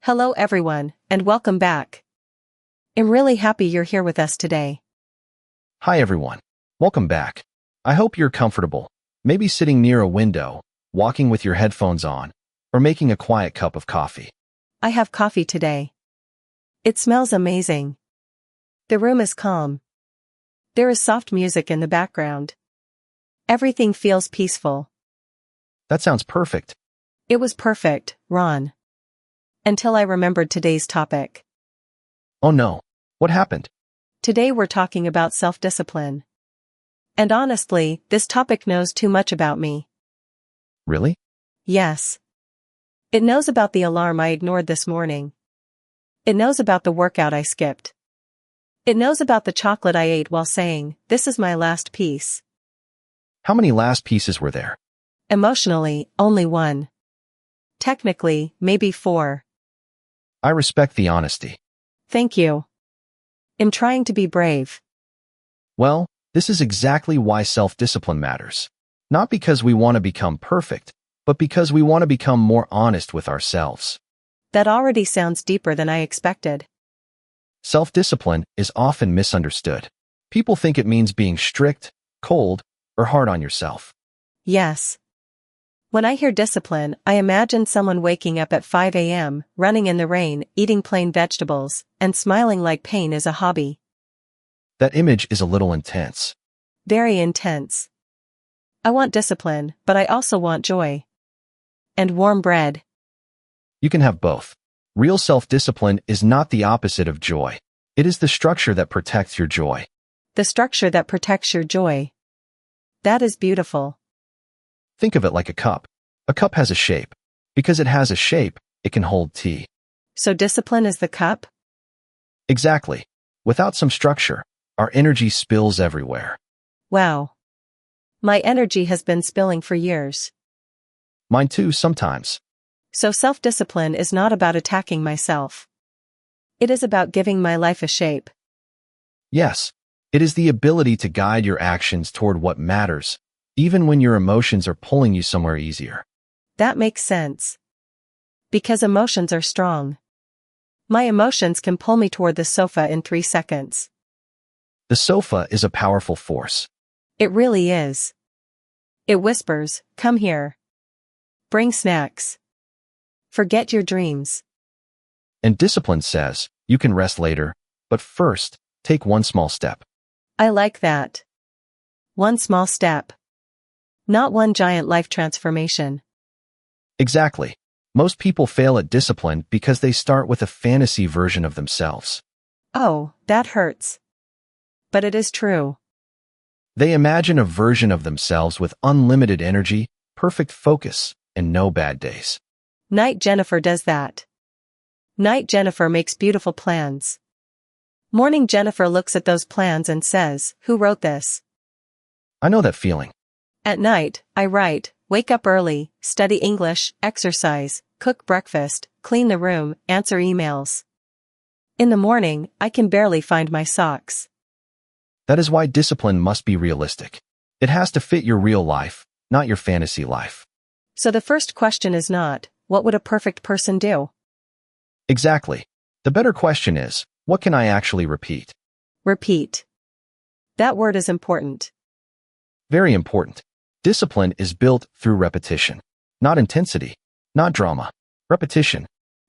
Hello everyone, and welcome back. I'm really happy you're here with us today. Hi everyone. Welcome back. I hope you're comfortable, maybe sitting near a window, walking with your headphones on, or making a quiet cup of coffee. I have coffee today. It smells amazing. The room is calm. There is soft music in the background. Everything feels peaceful. That sounds perfect. It was perfect, Ron. Until I remembered today's topic. Oh no. What happened? Today we're talking about self-discipline. And honestly, this topic knows too much about me. Really? Yes. It knows about the alarm I ignored this morning. It knows about the workout I skipped. It knows about the chocolate I ate while saying, "This is my last piece." How many last pieces were there? Emotionally, only one. Technically, maybe 4. I respect the honesty. Thank you. I'm trying to be brave. Well, this is exactly why self-discipline matters. Not because we want to become perfect, but because we want to become more honest with ourselves. That already sounds deeper than I expected. Self-discipline is often misunderstood. People think it means being strict, cold, or hard on yourself. Yes. When I hear discipline, I imagine someone waking up at 5 a.m., running in the rain, eating plain vegetables, and smiling like pain is a hobby. That image is a little intense. Very intense. I want discipline, but I also want joy. And warm bread. You can have both. Real self-discipline is not the opposite of joy. It is the structure that protects your joy. The structure that protects your joy. That is beautiful. Think of it like a cup. A cup has a shape. Because it has a shape, it can hold tea. So discipline is the cup? Exactly. Without some structure, our energy spills everywhere. Wow. My energy has been spilling for years. Mine too, sometimes. So self-discipline is not about attacking myself. It is about giving my life a shape. Yes. It is the ability to guide your actions toward what matters, even when your emotions are pulling you somewhere easier. That makes sense. Because emotions are strong. My emotions can pull me toward the sofa in 3 seconds. The sofa is a powerful force. It really is. It whispers, "Come here. Bring snacks. Forget your dreams." And discipline says, you can rest later, but first, take one small step. I like that. One small step. Not one giant life transformation. Exactly. Most people fail at discipline because they start with a fantasy version of themselves. Oh, that hurts. But it is true. They imagine a version of themselves with unlimited energy, perfect focus, and no bad days. Night Jennifer does that. Night Jennifer makes beautiful plans. Morning Jennifer looks at those plans and says, "Who wrote this?" I know that feeling. At night, I write, wake up early, study English, exercise, cook breakfast, clean the room, answer emails. In the morning, I can barely find my socks. That is why discipline must be realistic. It has to fit your real life, not your fantasy life. So the first question is not, what would a perfect person do? Exactly. The better question is, what can I actually repeat? Repeat. That word is important. Very important. Discipline is built through repetition. Not intensity. Not drama. Repetition.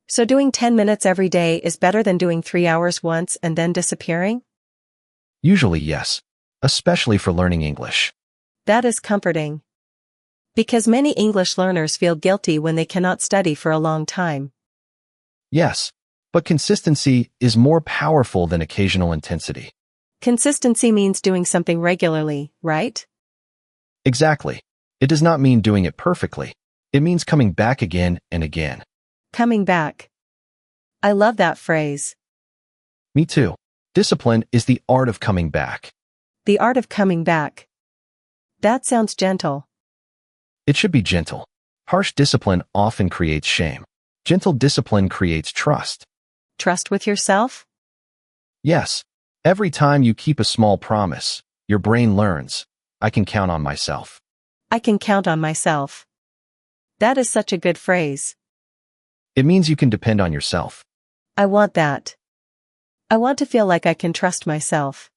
So doing 10 minutes every day is better than doing 3 hours once and then disappearing? Usually yes. Especially for learning English. That is comforting. Because many English learners feel guilty when they cannot study for a long time. Yes. But consistency is more powerful than occasional intensity. Consistency means doing something regularly, right? Exactly. It does not mean doing it perfectly. It means coming back again and again. Coming back. I love that phrase. Me too. Discipline is the art of coming back. The art of coming back. That sounds gentle. It should be gentle. Harsh discipline often creates shame. Gentle discipline creates trust. Trust with yourself? Yes. Every time you keep a small promise, your brain learns, I can count on myself. I can count on myself. That is such a good phrase. It means you can depend on yourself. I want that. I want to feel like I can trust myself.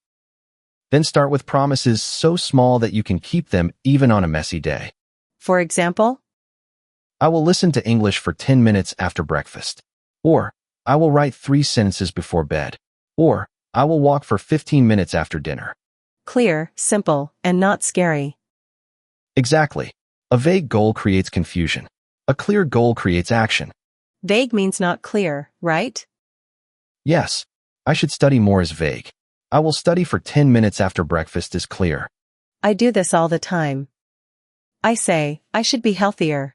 Then start with promises so small that you can keep them even on a messy day. For example, I will listen to English for 10 minutes after breakfast. Or, I will write 3 sentences before bed. Or, I will walk for 15 minutes after dinner. clear, simple, and not scary. Exactly. A vague goal creates confusion. A clear goal creates action. Vague means not clear, right? Yes, I should study more is vague. I will study for 10 minutes after breakfast is clear. I do this all the time. I say, I should be healthier.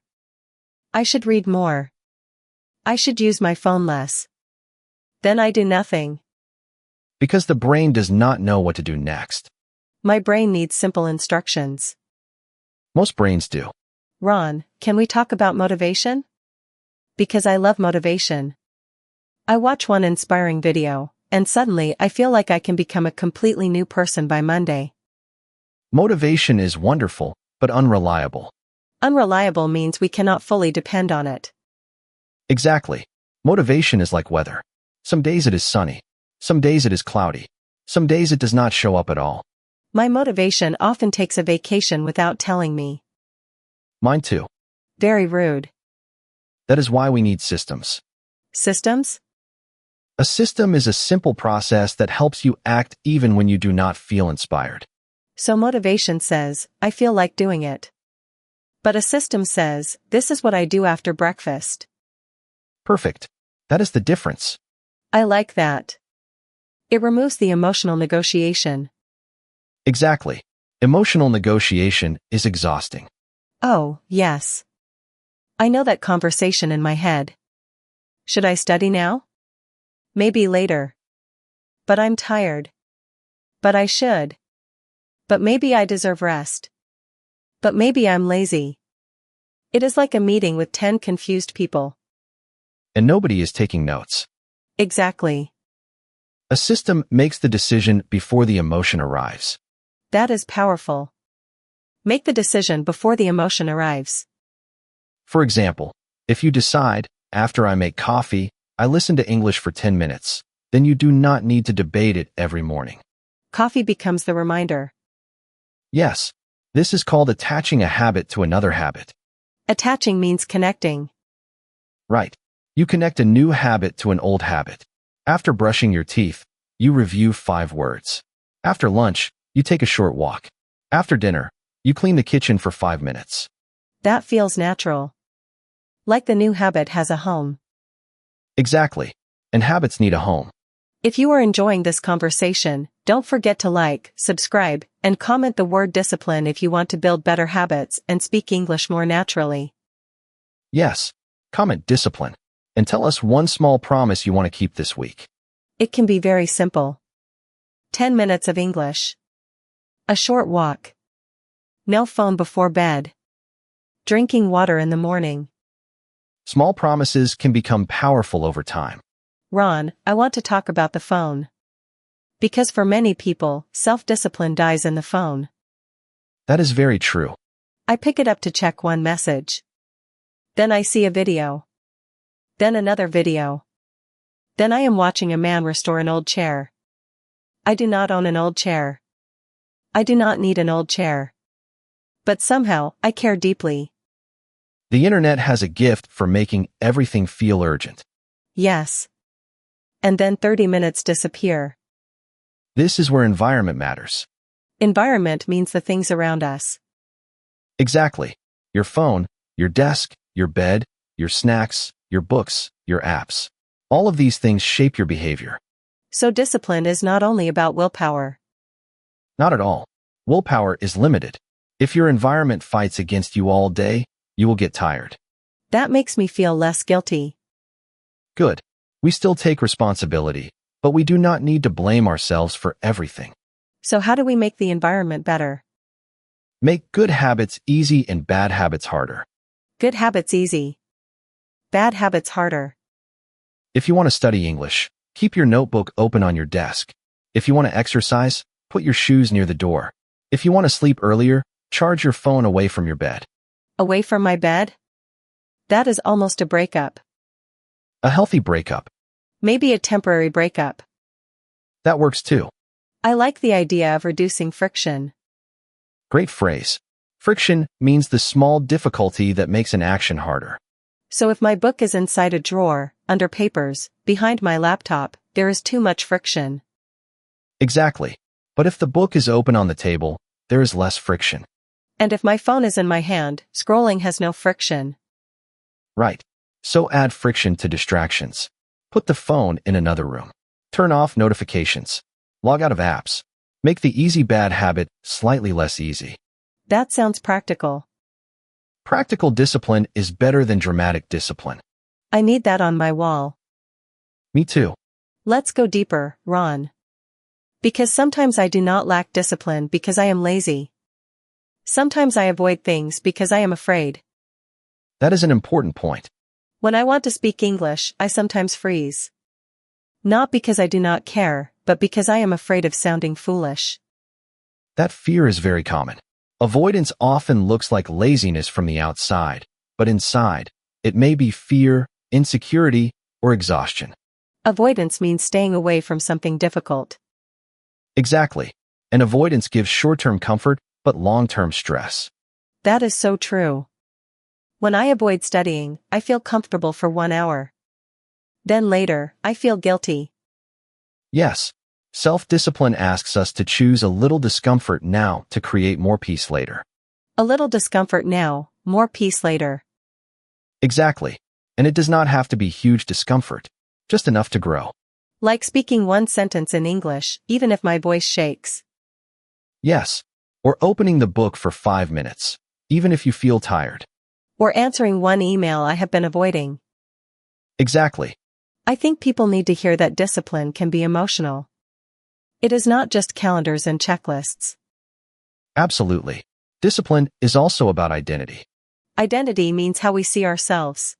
I should read more. I should use my phone less. Then I do nothing. Because the brain does not know what to do next. My brain needs simple instructions. Most brains do. Ron, can we talk about motivation? Because I love motivation. I watch one inspiring video, and suddenly I feel like I can become a completely new person by Monday. Motivation is wonderful, but unreliable. Unreliable means we cannot fully depend on it. Exactly. Motivation is like weather. Some days it is sunny. Some days it is cloudy. Some days it does not show up at all. My motivation often takes a vacation without telling me. Mine too. Very rude. That is why we need systems. Systems? A system is a simple process that helps you act even when you do not feel inspired. So motivation says, I feel like doing it. But a system says, this is what I do after breakfast. Perfect. That is the difference. I like that. It removes the emotional negotiation. Exactly. Emotional negotiation is exhausting. Oh, yes. I know that conversation in my head. Should I study now? Maybe later. But I'm tired. But I should. But maybe I deserve rest. But maybe I'm lazy. It is like a meeting with 10 confused people. And nobody is taking notes. Exactly. A system makes the decision before the emotion arrives. That is powerful. Make the decision before the emotion arrives. For example, if you decide, after I make coffee, I listen to English for 10 minutes, then you do not need to debate it every morning. Coffee becomes the reminder. Yes, this is called attaching a habit to another habit. Attaching means connecting. Right. You connect a new habit to an old habit. After brushing your teeth, you review 5 words. After lunch, you take a short walk. After dinner, you clean the kitchen for 5 minutes. That feels natural. Like the new habit has a home. Exactly. And habits need a home. If you are enjoying this conversation, don't forget to like, subscribe, and comment the word discipline if you want to build better habits and speak English more naturally. Yes. Comment discipline. And tell us one small promise you want to keep this week. It can be very simple. 10 minutes of English. A short walk. No phone before bed. Drinking water in the morning. Small promises can become powerful over time. Ron, I want to talk about the phone. Because for many people, self-discipline dies in the phone. That is very true. I pick it up to check one message. Then I see a video. Then another video. Then I am watching a man restore an old chair. I do not own an old chair. I do not need an old chair. But somehow, I care deeply. The internet has a gift for making everything feel urgent. Yes. And then 30 minutes disappear. This is where environment matters. Environment means the things around us. Exactly. Your phone, your desk, your bed, your snacks, your books, your apps. All of these things shape your behavior. So discipline is not only about willpower. Not at all. Willpower is limited. If your environment fights against you all day, you will get tired. That makes me feel less guilty. Good. We still take responsibility, but we do not need to blame ourselves for everything. So how do we make the environment better? Make good habits easy and bad habits harder. Good habits easy. Bad habits harder. If you want to study English, keep your notebook open on your desk. If you want to exercise, put your shoes near the door. If you want to sleep earlier, charge your phone away from your bed. Away from my bed? That is almost a breakup. A healthy breakup. Maybe a temporary breakup. That works too. I like the idea of reducing friction. Great phrase. Friction means the small difficulty that makes an action harder. So if my book is inside a drawer, under papers, behind my laptop, there is too much friction. Exactly. But if the book is open on the table, there is less friction. And if my phone is in my hand, scrolling has no friction. Right. So add friction to distractions. Put the phone in another room. Turn off notifications. Log out of apps. Make the easy bad habit slightly less easy. That sounds practical. Practical discipline is better than dramatic discipline. I need that on my wall. Me too. Let's go deeper, Ron. Because sometimes I do not lack discipline because I am lazy. Sometimes I avoid things because I am afraid. That is an important point. When I want to speak English, I sometimes freeze. Not because I do not care, but because I am afraid of sounding foolish. That fear is very common. Avoidance often looks like laziness from the outside, but inside, it may be fear, insecurity, or exhaustion. Avoidance means staying away from something difficult. Exactly. And avoidance gives short-term comfort, but long-term stress. That is so true. When I avoid studying, I feel comfortable for 1 hour. Then later, I feel guilty. Yes. Self-discipline asks us to choose a little discomfort now to create more peace later. A little discomfort now, more peace later. Exactly. And it does not have to be huge discomfort, just enough to grow. Like speaking one sentence in English, even if my voice shakes. Yes. Or opening the book for 5 minutes, even if you feel tired. Or answering one email I have been avoiding. Exactly. I think people need to hear that discipline can be emotional. It is not just calendars and checklists. Absolutely. Discipline is also about identity. Identity means how we see ourselves.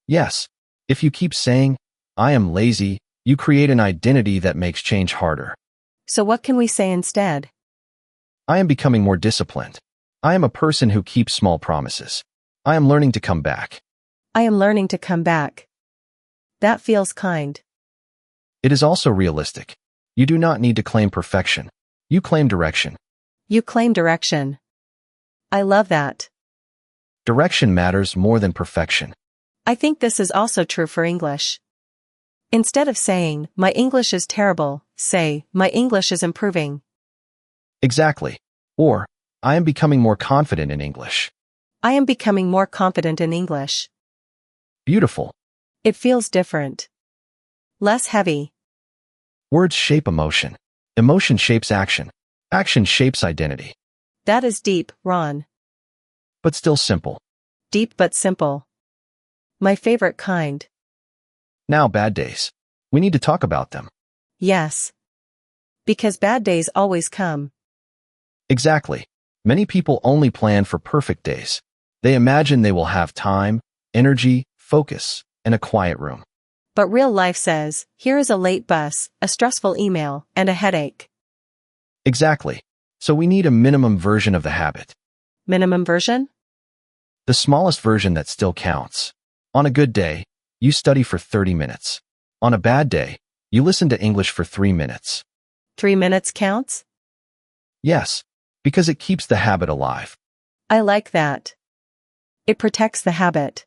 Yes. If you keep saying, I am lazy, you create an identity that makes change harder. So what can we say instead? I am becoming more disciplined. I am a person who keeps small promises. I am learning to come back. I am learning to come back. That feels kind. It is also realistic. You do not need to claim perfection. You claim direction. You claim direction. I love that. Direction matters more than perfection. I think this is also true for English. Instead of saying, my English is terrible, say, my English is improving. Exactly. Or, I am becoming more confident in English. I am becoming more confident in English. Beautiful. It feels different. Less heavy. Words shape emotion. Emotion shapes action. Action shapes identity. That is deep, Ron. But still simple. Deep but simple. My favorite kind. Now bad days. We need to talk about them. Yes. Because bad days always come. Exactly. Many people only plan for perfect days. They imagine they will have time, energy, focus, and a quiet room. But real life says, here is a late bus, a stressful email, and a headache. Exactly. So we need a minimum version of the habit. Minimum version? The smallest version that still counts. On a good day, you study for 30 minutes. On a bad day, you listen to English for 3 minutes. 3 minutes counts? Yes, because it keeps the habit alive. I like that. It protects the habit.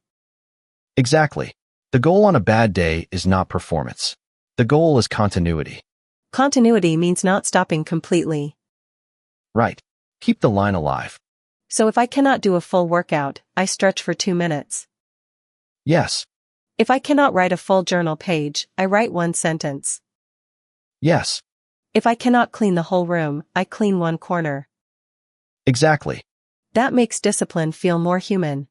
Exactly. The goal on a bad day is not performance. The goal is continuity. Continuity means not stopping completely. Right. Keep the line alive. So if I cannot do a full workout, I stretch for 2 minutes. Yes. If I cannot write a full journal page, I write 1 sentence. Yes. If I cannot clean the whole room, I clean 1 corner. Exactly. That makes discipline feel more human.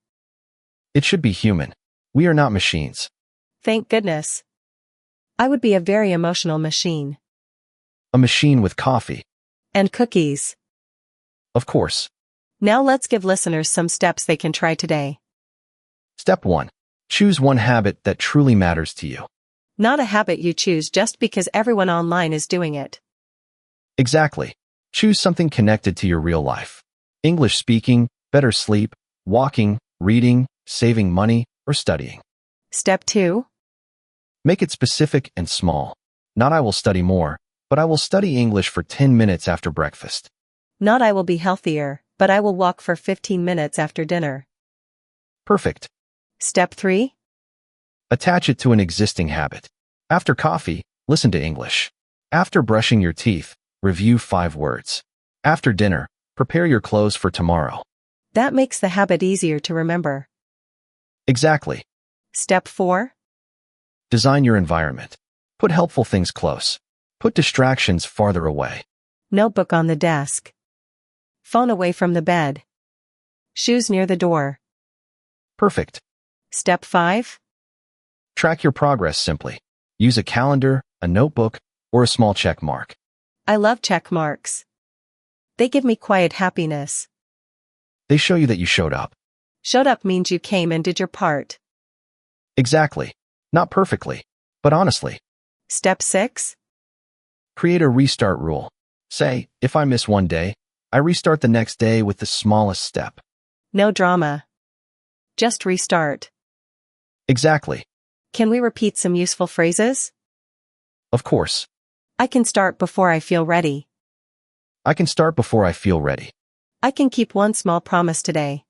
It should be human. We are not machines. Thank goodness. I would be a very emotional machine. A machine with coffee. And cookies. Of course. Now let's give listeners some steps they can try today. Step 1. Choose one habit that truly matters to you. Not a habit you choose just because everyone online is doing it. Exactly. Choose something connected to your real life. English speaking, better sleep, walking, reading, saving money, or studying. Step 2. Make it specific and small. Not I will study more, but I will study English for 10 minutes after breakfast. Not I will be healthier, but I will walk for 15 minutes after dinner. Perfect. Step 3. Attach it to an existing habit. After coffee, listen to English. After brushing your teeth, review 5 words. After dinner, prepare your clothes for tomorrow. That makes the habit easier to remember. Exactly. Step 4. Design your environment. Put helpful things close. Put distractions farther away. Notebook on the desk. Phone away from the bed. Shoes near the door. Perfect. Step 5. Track your progress simply. Use a calendar, a notebook, or a small check mark. I love check marks. They give me quiet happiness. They show you that you showed up. Showed up means you came and did your part. Exactly. Not perfectly, but honestly. Step 6. Create a restart rule. Say, if I miss one day, I restart the next day with the smallest step. No drama. Just restart. Exactly. Can we repeat some useful phrases? Of course. I can start before I feel ready. I can start before I feel ready. I can keep one small promise today.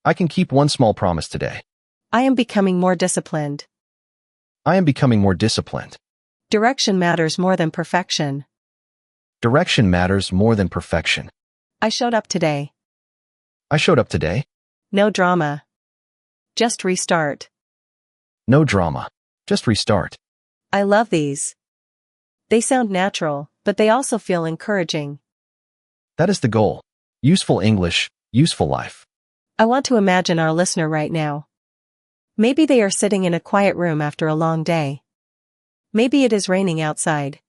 I can keep one small promise today. I am becoming more disciplined. I am becoming more disciplined. Direction matters more than perfection. Direction matters more than perfection. I showed up today. I showed up today. No drama. Just restart. No drama. Just restart. I love these. They sound natural, but they also feel encouraging. That is the goal. Useful English, useful life. I want to imagine our listener right now. Maybe they are sitting in a quiet room after a long day. Maybe it is raining outside.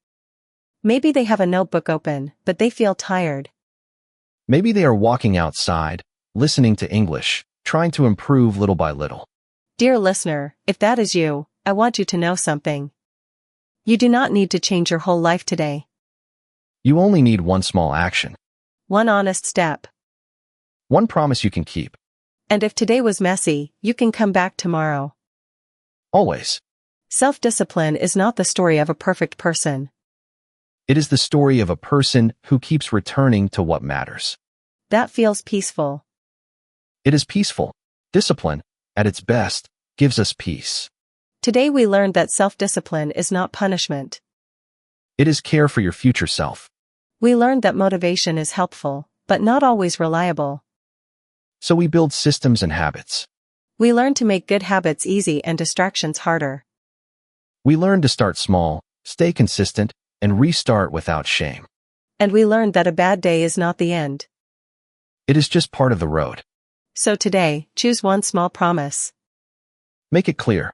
Maybe they have a notebook open, but they feel tired. Maybe they are walking outside, listening to English, trying to improve little by little. Dear listener, if that is you, I want you to know something. You do not need to change your whole life today. You only need one small action. One honest step. One promise you can keep. And if today was messy, you can come back tomorrow. Always. Self-discipline is not the story of a perfect person. It is the story of a person who keeps returning to what matters. That feels peaceful. It is peaceful. Discipline, at its best, gives us peace. Today we learned that self-discipline is not punishment. It is care for your future self. We learned that motivation is helpful, but not always reliable. So we build systems and habits. We learned to make good habits easy and distractions harder. We learn to start small, stay consistent, and restart without shame. And we learned that a bad day is not the end. It is just part of the road. So today, choose one small promise. Make it clear.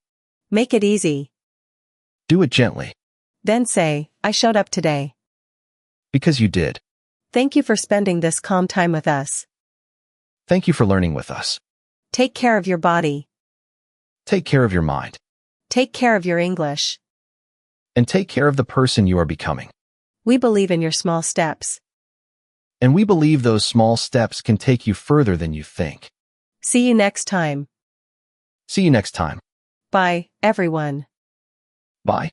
Make it easy. Do it gently. Then say, I showed up today. Because you did. Thank you for spending this calm time with us. Thank you for learning with us. Take care of your body. Take care of your mind. Take care of your English. And take care of the person you are becoming. We believe in your small steps. And we believe those small steps can take you further than you think. See you next time. See you next time. Bye, everyone. Bye.